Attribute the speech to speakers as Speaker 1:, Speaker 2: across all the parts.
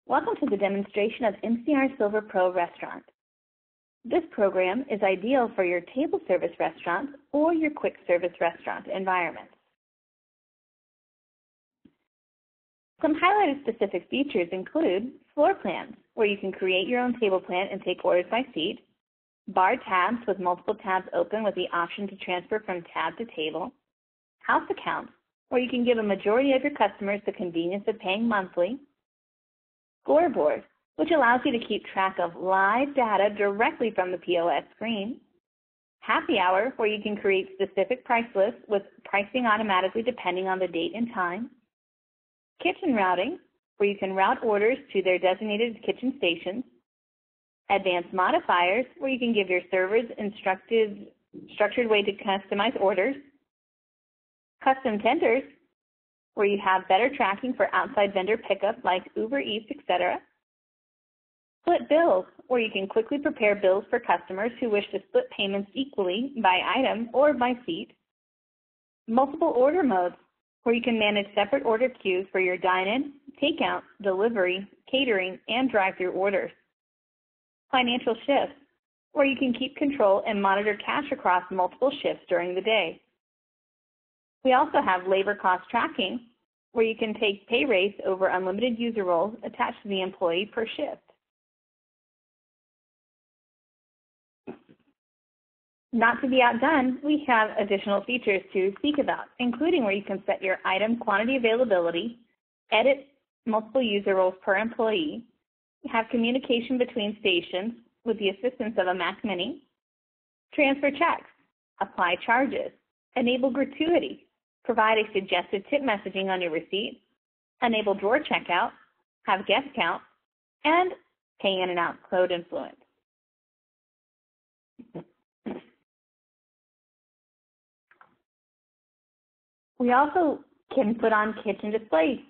Speaker 1: Welcome to the demonstration of NCR Silver Pro Restaurant. This program is ideal for your table service restaurants or your quick service restaurant environments. Some highlighted specific features include floor plans, where you can create your own table plan and take orders by seat, bar tabs with multiple tabs open with the option to transfer from tab to table, house accounts, where you can give a majority of your customers the convenience of paying monthly, scoreboard, which allows you to keep track of live data directly from the POS screen, happy hour, where you can create specific price lists with pricing automatically depending on the date and time, kitchen routing, where you can route orders to their designated kitchen stations, advanced modifiers, where you can give your servers structured way to customize orders, custom tenders, where you have better tracking for outside vendor pickup like Uber Eats, etc. Split bills, where you can quickly prepare bills for customers who wish to split payments equally by item or by seat. Multiple order modes, where you can manage separate order queues for your dine-in, takeout, delivery, catering, and drive-through orders. Financial shifts, where you can keep control and monitor cash across multiple shifts during the day. We also have labor cost tracking, where you can take pay rates over unlimited user roles attached to the employee per shift. Not to be outdone, we have additional features to speak about, including where you can set your item quantity availability, edit multiple user roles per employee, have communication between stations with the assistance of a Mac Mini, transfer checks, apply charges, enable gratuity, provide a suggested tip messaging on your receipt, enable drawer checkout, have guest count, and pay in and out code influence. We also can put on kitchen displays.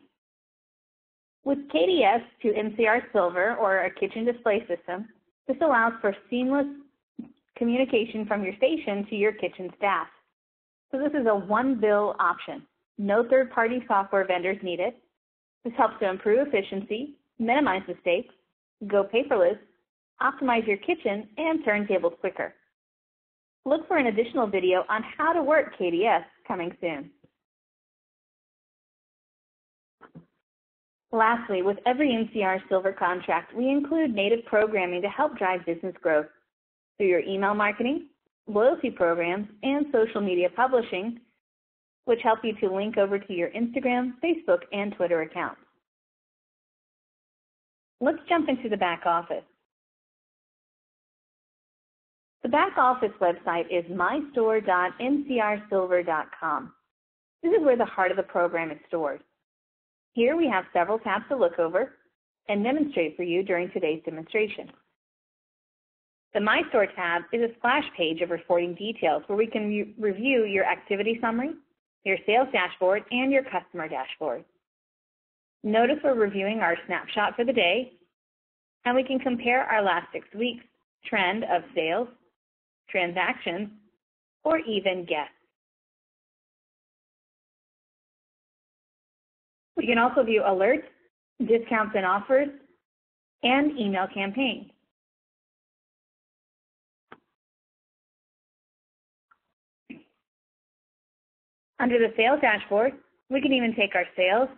Speaker 1: With KDS to NCR Silver or a kitchen display system, this allows for seamless communication from your station to your kitchen staff. So this is a one bill option. No third-party software vendors needed. This helps to improve efficiency, minimize mistakes, go paperless, optimize your kitchen, and turn tables quicker. Look for an additional video on how to work KDS coming soon. Lastly, with every NCR Silver contract, we include native programming to help drive business growth through your email marketing, loyalty programs, and social media publishing, which help you to link over to your Instagram, Facebook, and Twitter accounts. Let's jump into the back office. The back office website is mystore.ncrsilver.com. This is where the heart of the program is stored. Here we have several tabs to look over and demonstrate for you during today's demonstration. The My Store tab is a splash page of reporting details where we can review your activity summary, your sales dashboard, and your customer dashboard. Notice we're reviewing our snapshot for the day, and we can compare our last 6 weeks' trend of sales, transactions, or even guests. We can also view alerts, discounts and offers, and email campaigns. Under the sales dashboard, we can even take our sales,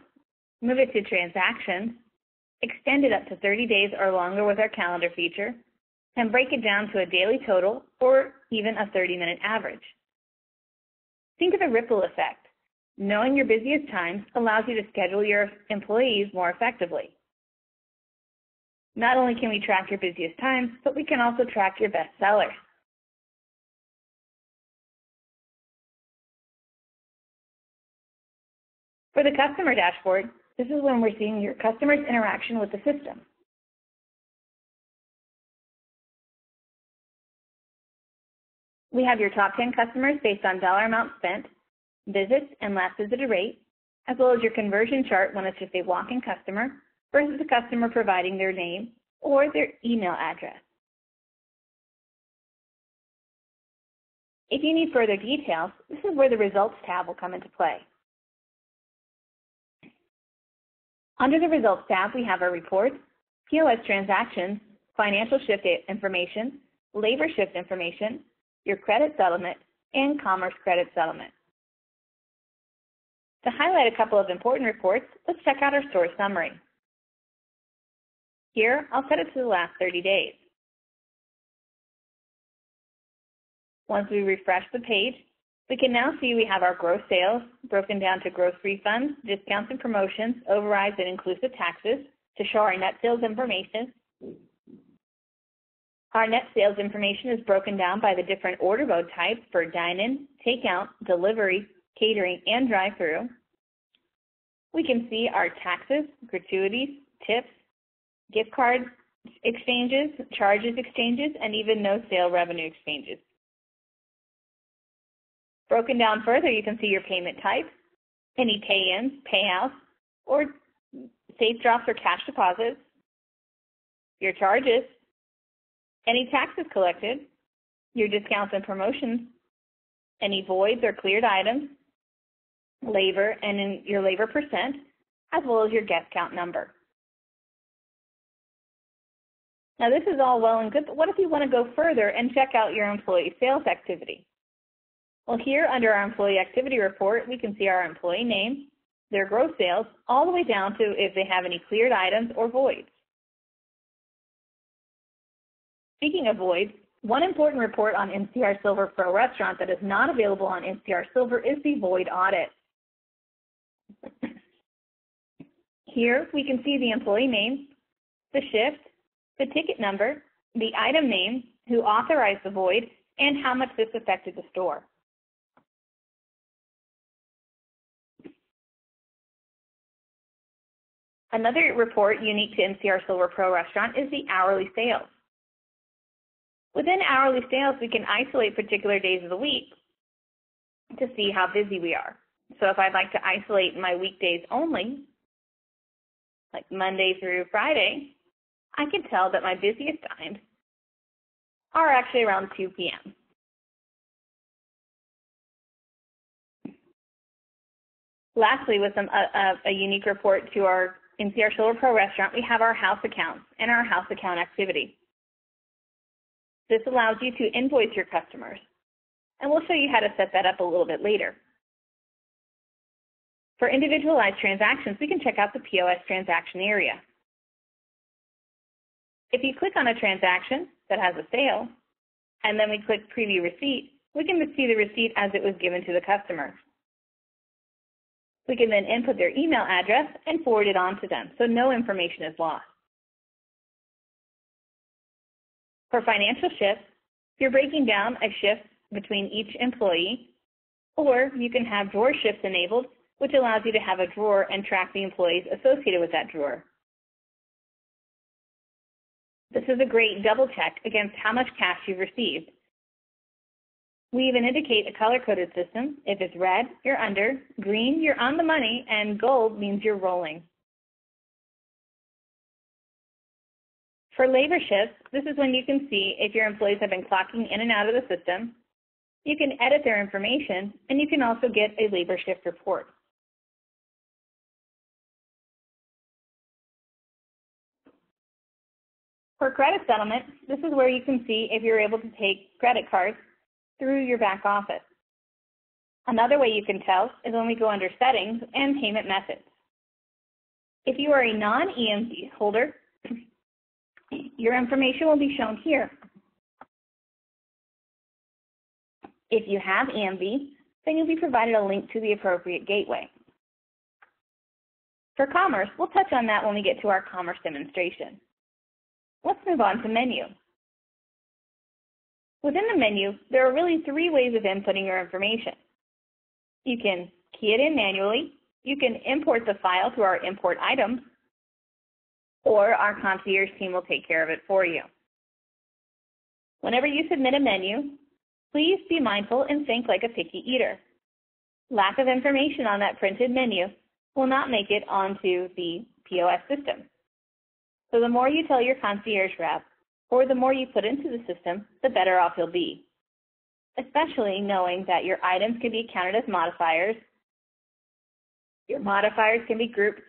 Speaker 1: move it to transactions, extend it up to 30 days or longer with our calendar feature, and break it down to a daily total or even a 30-minute average. Think of the ripple effect. Knowing your busiest times allows you to schedule your employees more effectively. Not only can we track your busiest times, but we can also track your best sellers. For the customer dashboard, this is when we're seeing your customer's interaction with the system. We have your top 10 customers based on dollar amount spent, visits, and last visited rate, as well as your conversion chart when it's just a walk-in customer versus a customer providing their name or their email address. If you need further details, this is where the Results tab will come into play. Under the Results tab, we have our reports, POS transactions, financial shift information, labor shift information, your credit settlement, and commerce credit settlement. To highlight a couple of important reports, let's check out our store summary. Here, I'll set it to the last 30 days. Once we refresh the page, we can now see we have our gross sales broken down to gross refunds, discounts and promotions, overrides, and inclusive taxes to show our net sales information. Our net sales information is broken down by the different order mode types for dine-in, takeout, delivery, catering, and drive-through. We can see our taxes, gratuities, tips, gift card exchanges, charges exchanges, and even no sale revenue exchanges. Broken down further, you can see your payment types, any pay-ins, payouts, or safe drops or cash deposits, your charges, any taxes collected, your discounts and promotions, any voids or cleared items, labor, and in your labor percent, as well as your guest count number. Now this is all well and good, but what if you want to go further and check out your employee sales activity? Well, here under our employee activity report, we can see our employee name, their gross sales, all the way down to if they have any cleared items or voids. Speaking of voids, one important report on NCR Silver Pro Restaurant that is not available on NCR Silver is the void audit. Here we can see the employee name, the shift, the ticket number, the item name, who authorized the void, and how much this affected the store. Another report unique to NCR Silver Pro Restaurant is the hourly sales. Within hourly sales, we can isolate particular days of the week to see how busy we are. So if I'd like to isolate my weekdays only, like Monday through Friday, I can tell that my busiest times are actually around 2 p.m. Lastly, with a unique report to our NCR Silver Pro Restaurant, we have our house accounts and our house account activity. This allows you to invoice your customers, and we'll show you how to set that up a little bit later. For individualized transactions, we can check out the POS transaction area. If you click on a transaction that has a sale, and then we click Preview Receipt, we can see the receipt as it was given to the customer. We can then input their email address and forward it on to them, so no information is lost. For financial shifts, you're breaking down a shift between each employee, or you can have drawer shifts enabled, which allows you to have a drawer and track the employees associated with that drawer. This is a great double check against how much cash you've received. We even indicate a color-coded system. If it's red, you're under, green, you're on the money, and gold means you're rolling. For labor shifts, this is when you can see if your employees have been clocking in and out of the system. You can edit their information, and you can also get a labor shift report. For credit settlement, this is where you can see if you're able to take credit cards through your back office. Another way you can tell is when we go under Settings and Payment Methods. If you are a non-EMV holder, your information will be shown here. If you have EMV, then you'll be provided a link to the appropriate gateway. For commerce, we'll touch on that when we get to our commerce demonstration. Let's move on to menu. Within the menu, there are really 3 ways of inputting your information. You can key it in manually, you can import the file to our import items, or our concierge team will take care of it for you. Whenever you submit a menu, please be mindful and think like a picky eater. Lack of information on that printed menu will not make it onto the POS system. So the more you tell your concierge rep, or the more you put into the system, the better off you'll be, especially knowing that your items can be counted as modifiers, your modifiers can be grouped,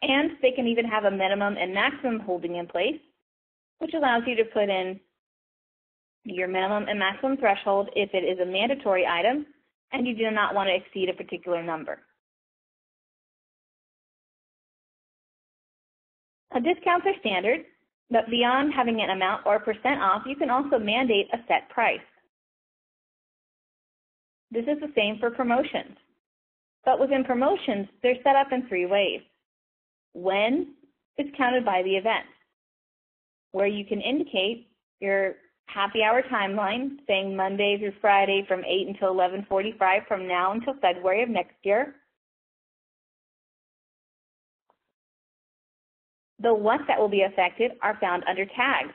Speaker 1: And they can even have a minimum and maximum holding in place, which allows you to put in your minimum and maximum threshold if it is a mandatory item and you do not want to exceed a particular number. Discounts are standard, but beyond having an amount or percent off, you can also mandate a set price. This is the same for promotions, but within promotions, they're set up in 3 ways. When is counted by the event, where you can indicate your happy hour timeline, saying Monday through Friday from 8 until 11:45 from now until February of next year. The what that will be affected are found under tags,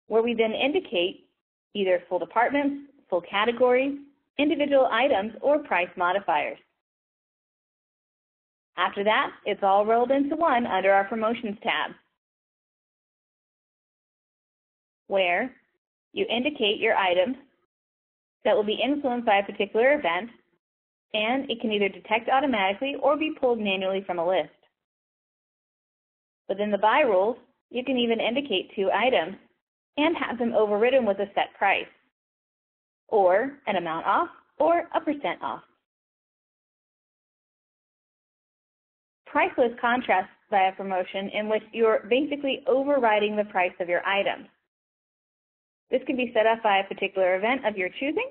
Speaker 1: where we then indicate either full departments, full categories, individual items, or price modifiers. After that, it's all rolled into one under our Promotions tab, where you indicate your items that will be influenced by a particular event, and it can either detect automatically or be pulled manually from a list. Within the buy rules, you can even indicate 2 items and have them overridden with a set price, or an amount off, or a percent off. Price list contrasts by a promotion in which you're basically overriding the price of your items. This can be set up by a particular event of your choosing,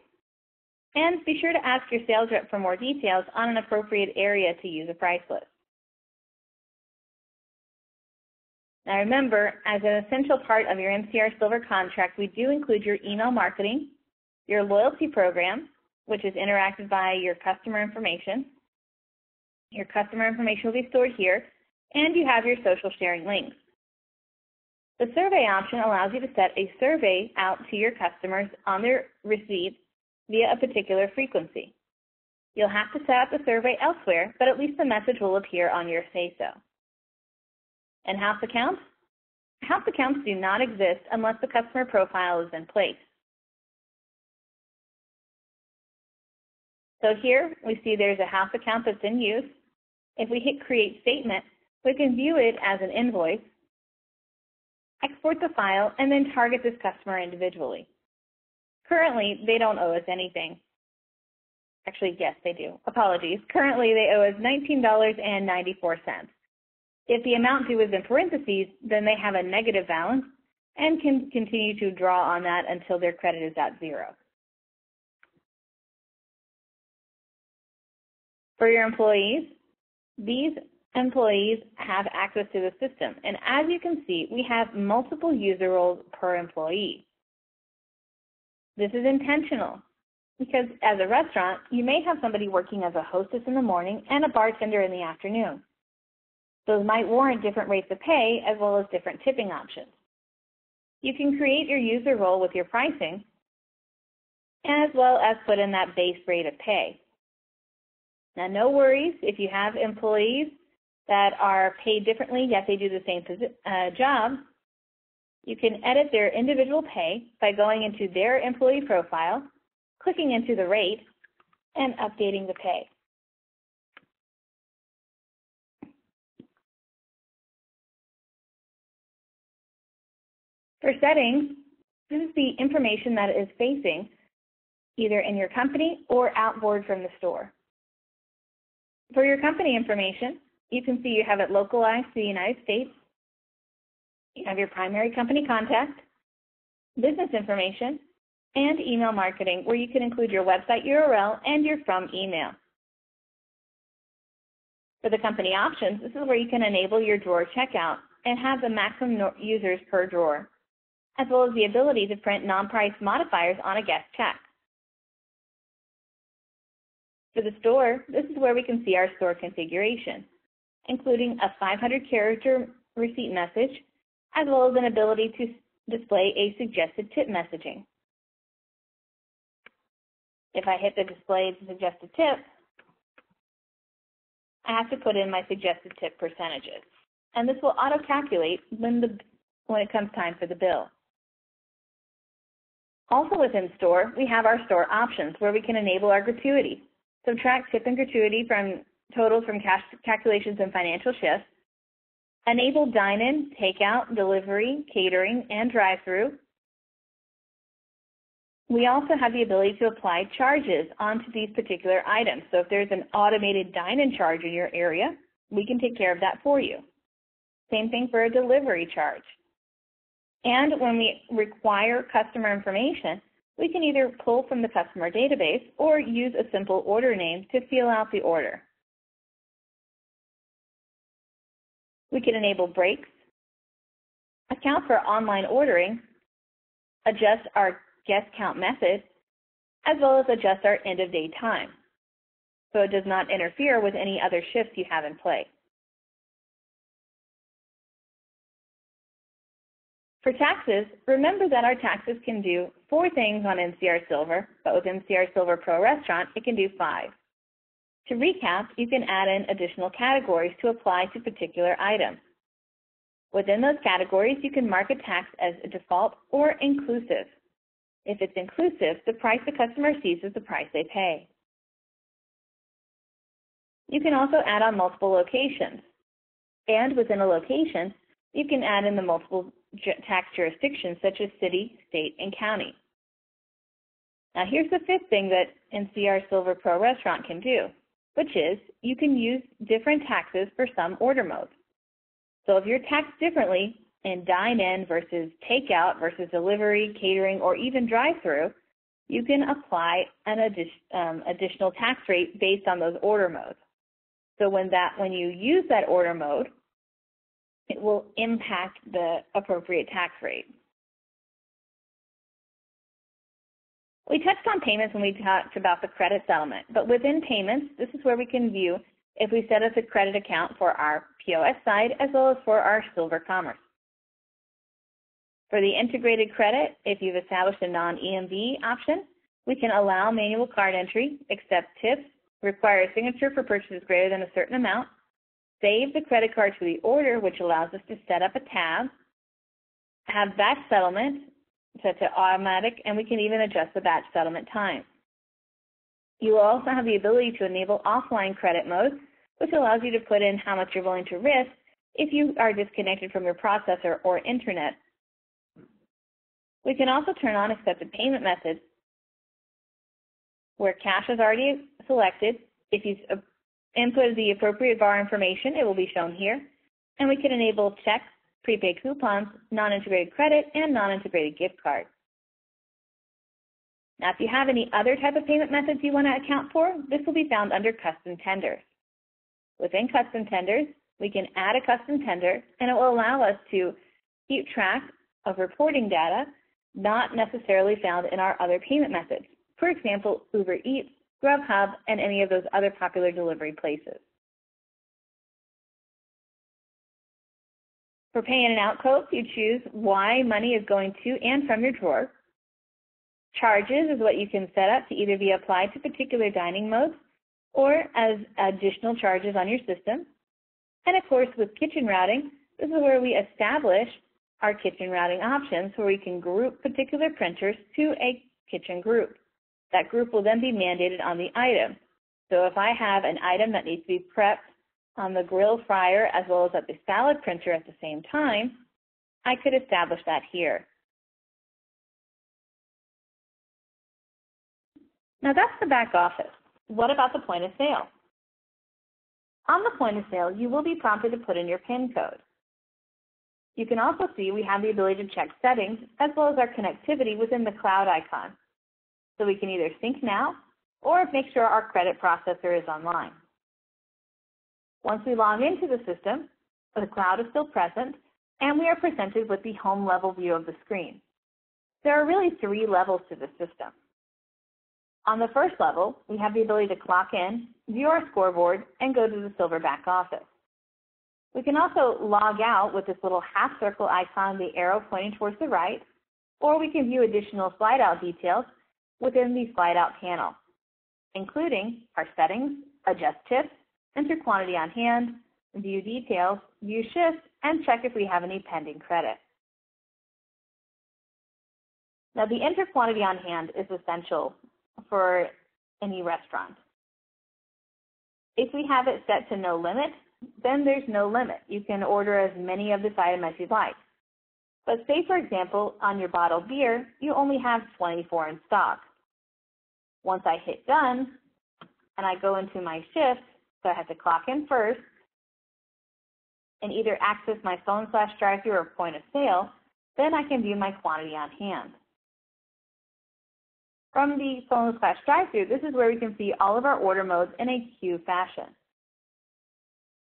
Speaker 1: and be sure to ask your sales rep for more details on an appropriate area to use a price list. Now remember, as an essential part of your NCR Silver contract, we do include your email marketing, your loyalty program, which is interacted by your customer information. Your customer information will be stored here, and you have your social sharing links. The survey option allows you to set a survey out to your customers on their receipt via a particular frequency. You'll have to set up the survey elsewhere, but at least the message will appear on your say-so. And house accounts? House accounts do not exist unless the customer profile is in place. So here we see there's a house account that's in use. If we hit Create Statement, we can view it as an invoice, export the file, and then target this customer individually. Currently, they don't owe us anything. Actually, yes, they do. Apologies. Currently, they owe us $19.94. If the amount due is in parentheses, then they have a negative balance and can continue to draw on that until their credit is at 0. For your employees, these employees have access to the system, and as you can see, we have multiple user roles per employee. This is intentional because as a restaurant, you may have somebody working as a hostess in the morning and a bartender in the afternoon. Those might warrant different rates of pay as well as different tipping options. You can create your user role with your pricing as well as put in that base rate of pay. Now, no worries if you have employees that are paid differently, yet they do the same job. You can edit their individual pay by going into their employee profile, clicking into the rate, and updating the pay. For settings, this is the information that is facing either in your company or outboard from the store. For your company information, you can see you have it localized to the United States. You have your primary company contact, business information, and email marketing, where you can include your website URL and your from email. For the company options, this is where you can enable your drawer checkout and have the maximum users per drawer, as well as the ability to print non-price modifiers on a guest check. For the store, this is where we can see our store configuration, including a 500-character receipt message, as well as an ability to display a suggested tip messaging. If I hit the display suggested tip, I have to put in my suggested tip percentages, and this will auto-calculate when it comes time for the bill. Also within store, we have our store options, where we can enable our gratuity, subtract tip and gratuity from totals from cash calculations and financial shifts, Enable dine-in, takeout, delivery, catering, and drive-through. We also have the ability to apply charges onto these particular items. So if there's an automated dine-in charge in your area, we can take care of that for you. Same thing for a delivery charge. And when we require customer information, we can either pull from the customer database or use a simple order name to fill out the order. We can enable breaks, account for online ordering, adjust our guest count method, as well as adjust our end-of-day time, so it does not interfere with any other shifts you have in play. For taxes, remember that our taxes can do 4 things on NCR Silver, but with NCR Silver Pro Restaurant, it can do 5. To recap, you can add in additional categories to apply to particular items. Within those categories, you can mark a tax as a default or inclusive. If it's inclusive, the price the customer sees is the price they pay. You can also add on multiple locations. And within a location, you can add in the multiple tax jurisdictions such as city, state, and county. Now here's the 5th thing that NCR Silver Pro Restaurant can do, which is you can use different taxes for some order modes. So if you're taxed differently in dine-in versus takeout versus delivery, catering, or even drive-through, you can apply an additional tax rate based on those order modes. So when you use that order mode, it will impact the appropriate tax rate. We touched on payments when we talked about the credit settlement, but within payments, this is where we can view if we set up a credit account for our POS side as well as for our Silver Commerce. For the integrated credit, if you've established a non-EMV option, we can allow manual card entry, accept tips, require a signature for purchases greater than a certain amount, save the credit card to the order, which allows us to set up a tab, have batch settlement set to automatic, and we can even adjust the batch settlement time. You will also have the ability to enable offline credit mode, which allows you to put in how much you're willing to risk if you are disconnected from your processor or internet. We can also turn on accepted payment methods, where cash is already selected. If you input the appropriate bar information, it will be shown here. And we can enable checks, prepaid coupons, non-integrated credit, and non-integrated gift cards. Now, if you have any other type of payment methods you want to account for, this will be found under Custom Tenders. Within Custom Tenders, we can add a custom tender, and it will allow us to keep track of reporting data not necessarily found in our other payment methods. For example, Uber Eats, Grubhub, and any of those other popular delivery places. For pay in and out codes, you choose why money is going to and from your drawer. Charges is what you can set up to either be applied to particular dining modes or as additional charges on your system. And of course, with kitchen routing, this is where we establish our kitchen routing options where we can group particular printers to a kitchen group. That group will then be mandated on the item. So if I have an item that needs to be prepped on the grill fryer as well as at the salad printer at the same time, I could establish that here. Now that's the back office. What about the point of sale? On the point of sale, you will be prompted to put in your PIN code. You can also see we have the ability to check settings as well as our connectivity within the cloud icon. So we can either sync now or make sure our credit processor is online. Once we log into the system, the cloud is still present and we are presented with the home level view of the screen. There are really 3 levels to the system. On the first level, we have the ability to clock in, view our scoreboard, and go to the Silver back office. We can also log out with this little half circle icon, the arrow pointing towards the right, or we can view additional slide out details within the slide out panel, including our settings, adjust tips, enter quantity on hand, view details, view shifts, and check if we have any pending credit. Now the enter quantity on hand is essential for any restaurant. If we have it set to no limit, then there's no limit. You can order as many of this item as you'd like. But say, for example, on your bottled beer, you only have 24 in stock. Once I hit done, and I go into my shift, so I have to clock in first, and either access my phone/drive-thru or point of sale, then I can view my quantity on hand. From the phone/drive-thru, this is where we can see all of our order modes in a queue fashion.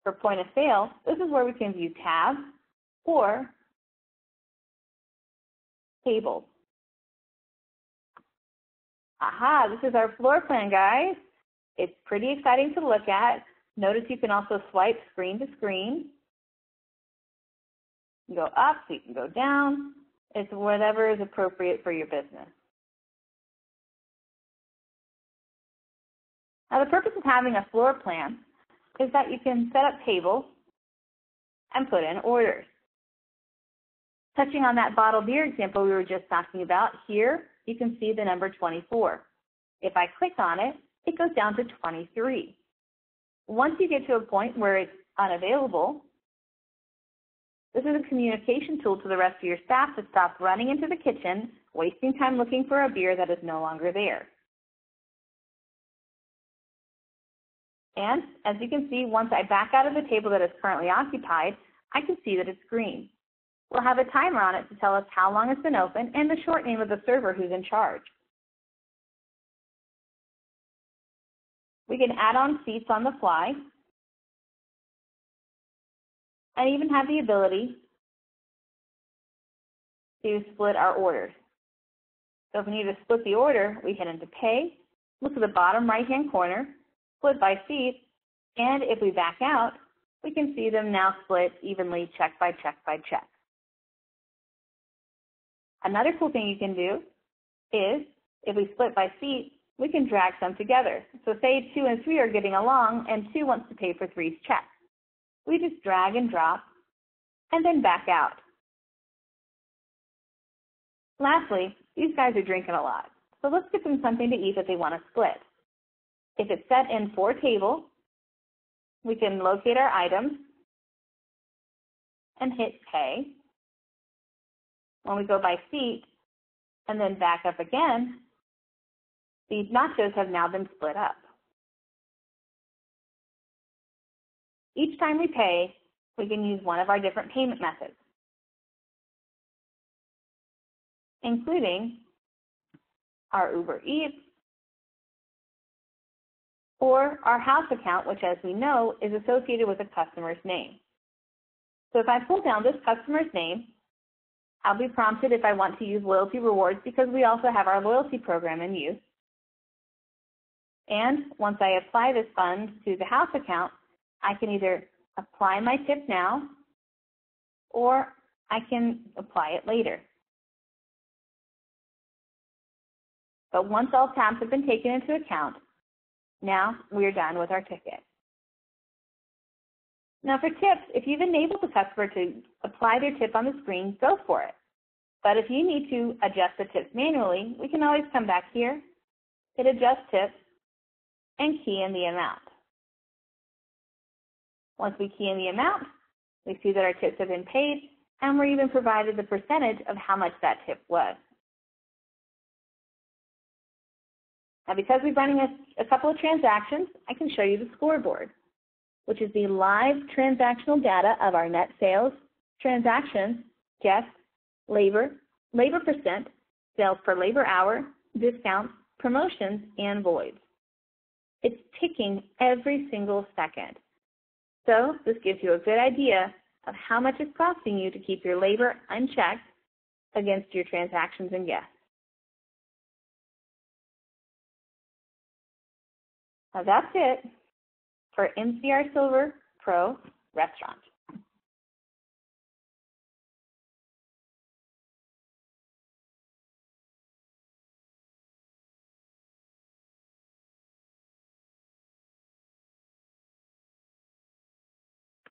Speaker 1: For point of sale, this is where we can view tabs or tables. Aha, this is our floor plan, guys. It's pretty exciting to look at. Notice you can also swipe screen to screen. You can go up, so you can go down. It's whatever is appropriate for your business. Now, the purpose of having a floor plan is that you can set up tables and put in orders. Touching on that bottled beer example we were just talking about, here you can see the number 24. If I click on it, it goes down to 23. Once you get to a point where it's unavailable, this is a communication tool to the rest of your staff to stop running into the kitchen, wasting time looking for a beer that is no longer there. And as you can see, once I back out of the table that is currently occupied, I can see that it's green. We'll have a timer on it to tell us how long it's been open and the short name of the server who's in charge. We can add on seats on the fly and even have the ability to split our orders. So if we need to split the order, we hit into pay, look at the bottom right-hand corner, split by seat, and if we back out, we can see them now split evenly, check by check by check. Another cool thing you can do is, if we split by seat, we can drag some together. So say 2 and 3 are getting along, and 2 wants to pay for 3's check. We just drag and drop, and then back out. Lastly, these guys are drinking a lot, so let's get them something to eat that they want to split. If it's set in 4 tables, we can locate our items and hit pay. When we go by seat and then back up again, these nachos have now been split up. Each time we pay, we can use one of our different payment methods, including our Uber Eats or our house account, which, as we know, is associated with a customer's name. So if I pull down this customer's name, I'll be prompted if I want to use loyalty rewards because we also have our loyalty program in use. And once I apply this fund to the house account, I can either apply my tip now or I can apply it later. But once all tabs have been taken into account, now we're done with our ticket. Now for tips, if you've enabled the customer to apply their tip on the screen, go for it. But if you need to adjust the tips manually, we can always come back here, hit Adjust Tips, and key in the amount. Once we key in the amount, we see that our tips have been paid, and we're even provided the percentage of how much that tip was. Now, because we're running a couple of transactions, I can show you the scoreboard, which is the live transactional data of our net sales, transactions, guests, labor, labor percent, sales per labor hour, discounts, promotions, and voids. It's ticking every single second. So this gives you a good idea of how much it's costing you to keep your labor unchecked against your transactions and guests. Now that's it for NCR Silver Pro Restaurant.